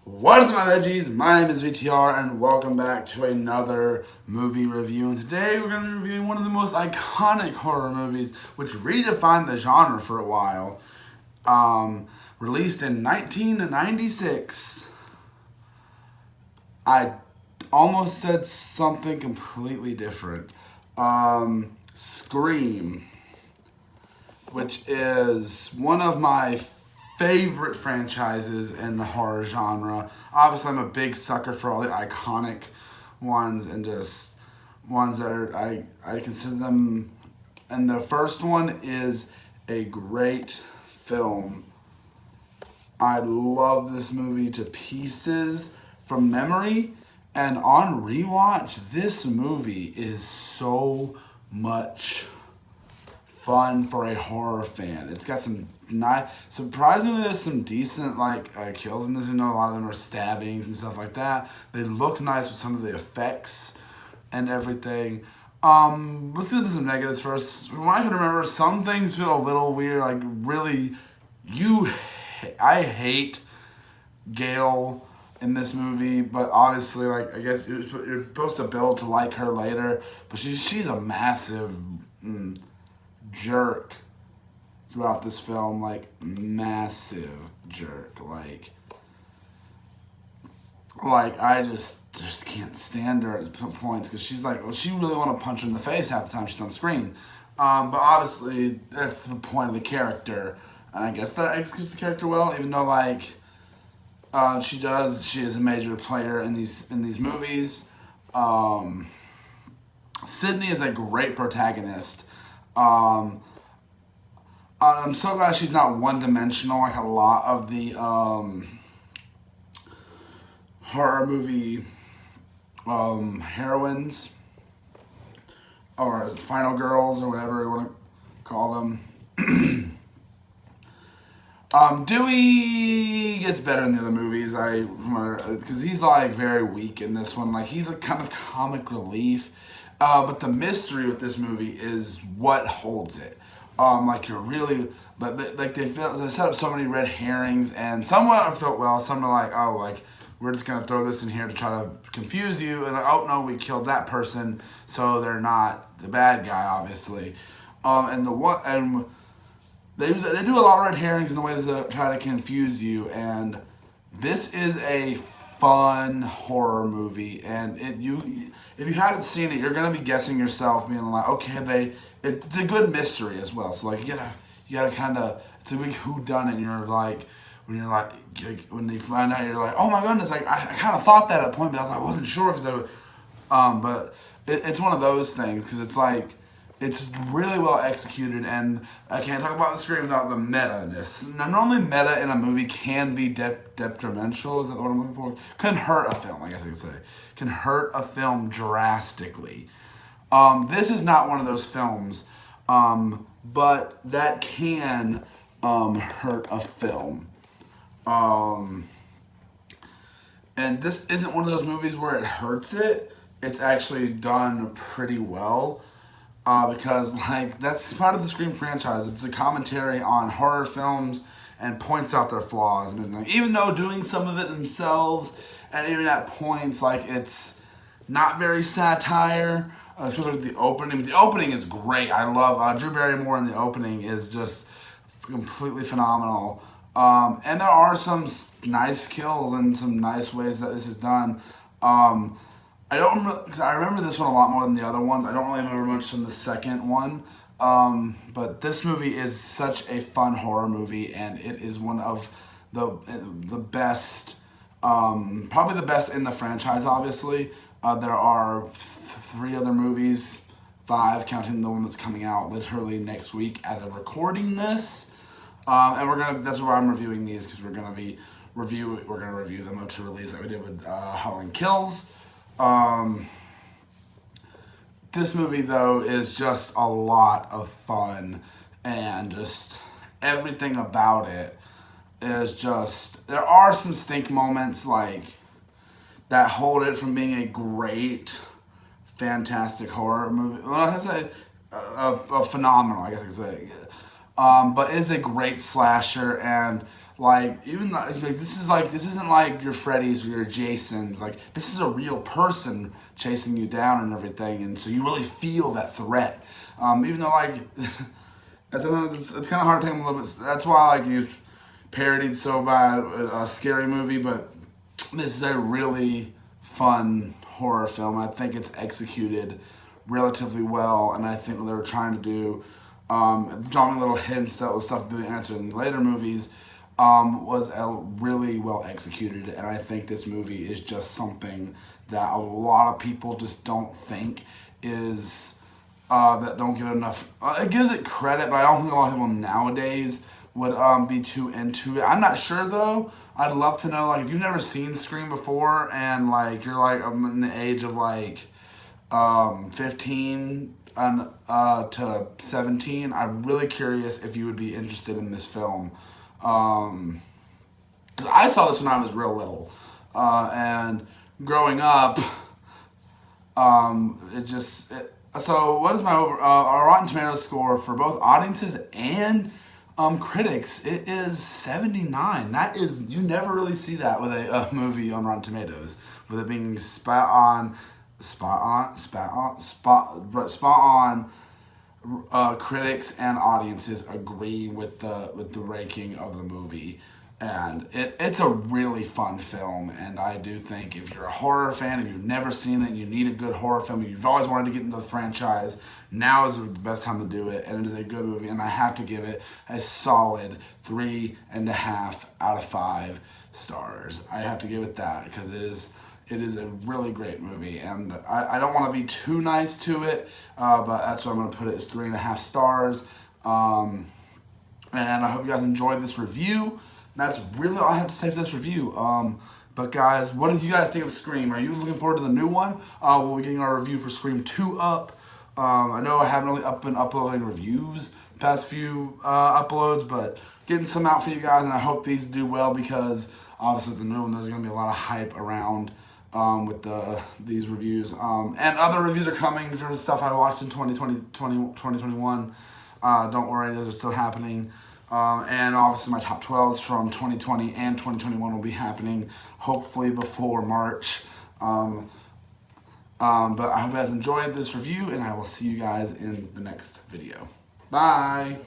What is up, my veggies? My name is VTR, and welcome back to another movie review. And today we're going to be reviewing one of the most iconic horror movies, which redefined the genre for a while. Released in 1996. I almost said something completely different. Scream, which is one of my favorite franchises in the horror genre. Obviously, I'm a big sucker for all the iconic ones and just ones that are, I consider them. And the first one is a great film. I love this movie to pieces from memory, and on rewatch, this movie is so much fun for a horror fan. It's got some surprisingly, there's some decent kills in this. You know, a lot of them are stabbings and stuff like that. They look nice with some of the effects and everything. Let's get into some negatives first. From what I can remember, some things feel a little weird. Like really, I hate Gail in this movie, but obviously, I guess you're supposed to build to like her later. But she's a massive jerk throughout this film, massive jerk, I just can't stand her at points because she's she really want to punch her in the face half the time she's on screen, but obviously that's the point of the character, and I guess that executes the character well, even though she is a major player in these movies. Sydney is a great protagonist. I'm so glad she's not one-dimensional like a lot of the horror movie heroines, or final girls, or whatever you want to call them. Dewey gets better in the other movies, because he's very weak in this one. He's a kind of comic relief, but the mystery with this movie is what holds it. You're really, but they set up so many red herrings, and some felt well, some are we're just gonna throw this in here to try to confuse you, and oh no, we killed that person, so they're not the bad guy, obviously. And they do a lot of red herrings in the way that they try to confuse you, and this is a fun horror movie, and if you haven't seen it, you're gonna be guessing yourself, being okay, it's a good mystery as well. So you gotta kind of, it's a big whodunit. When they find out, you're oh my goodness, I kind of thought that at a point, but I wasn't sure because but it's one of those things because it's really well executed, and I can't talk about the Scream without the meta-ness. Now, normally meta in a movie can be detrimental, is that what I'm looking for? Can hurt a film, I guess I could say. Can hurt a film drastically. This is not one of those films, but that can hurt a film. And this isn't one of those movies where it hurts it. It's actually done pretty well. Because that's part of the Scream franchise. It's a commentary on horror films and points out their flaws and everything. Even though doing some of it themselves, and even at points it's not very satire, especially with the opening. The opening is great. I love Drew Barrymore in the opening is just completely phenomenal. And there are some nice kills and some nice ways that this is done. I don't remember, because I remember this one a lot more than the other ones. I don't really remember much from the second one. But this movie is such a fun horror movie, and it is one of the best, probably the best in the franchise, obviously. There are 3 other movies, 5, counting the one that's coming out literally next week as of recording this. And that's why I'm reviewing these, because we're gonna review them up to release, like we did with Halloween Kills. This movie, though, is just a lot of fun, and just everything about it is just, there are some stink moments that hold it from being a great, fantastic horror movie. Well, I say a phenomenal, I guess I could say. But it's a great slasher, and Like even like this isn't like your Freddy's or your Jasons. Like this is a real person chasing you down and everything, and so you really feel that threat. Even though like it's kind of hard to take them a little bit. That's why I like use parodied so bad a scary movie, but this is a really fun horror film. I think it's executed relatively well, and I think what they were trying to do, dropping little hints that was stuff being answered in the later movies, was really well executed. And I think this movie is just something that a lot of people just don't think is. That don't give it enough. It gives it credit, but I don't think a lot of people nowadays would be too into it. I'm not sure though. I'd love to know, like, if you've never seen Scream before and like you're like in the age of like 15 and to 17. I'm really curious if you would be interested in this film. 'Cause I saw this when I was real little, and growing up, so what is my our Rotten Tomatoes score for both audiences and critics? It is 79. That is, you never really see that with a movie on Rotten Tomatoes, with it being spot on. Critics and audiences agree with the ranking of the movie, and it's a really fun film. And I do think if you're a horror fan, if you've never seen it, you need a good horror film. You've always wanted to get into the franchise. Now is the best time to do it, and it is a good movie. And I have to give it a solid 3.5 out of 5 stars. I have to give it that because it is a really great movie, and I don't want to be too nice to it, but that's what I'm going to put it as 3.5 stars. And I hope you guys enjoyed this review. That's really all I have to say for this review. But guys, what did you guys think of Scream? Are you looking forward to the new one? We'll be getting our review for Scream 2 up. I know I haven't really been uploading reviews the past few uploads, but getting some out for you guys, and I hope these do well because obviously the new one, there's going to be a lot of hype around with these reviews. And other reviews are coming for stuff I watched in 2021. Don't worry, those are still happening. And obviously my top 12s from 2020 and 2021 will be happening hopefully before March. But I hope you guys enjoyed this review, and I will see you guys in the next video. Bye!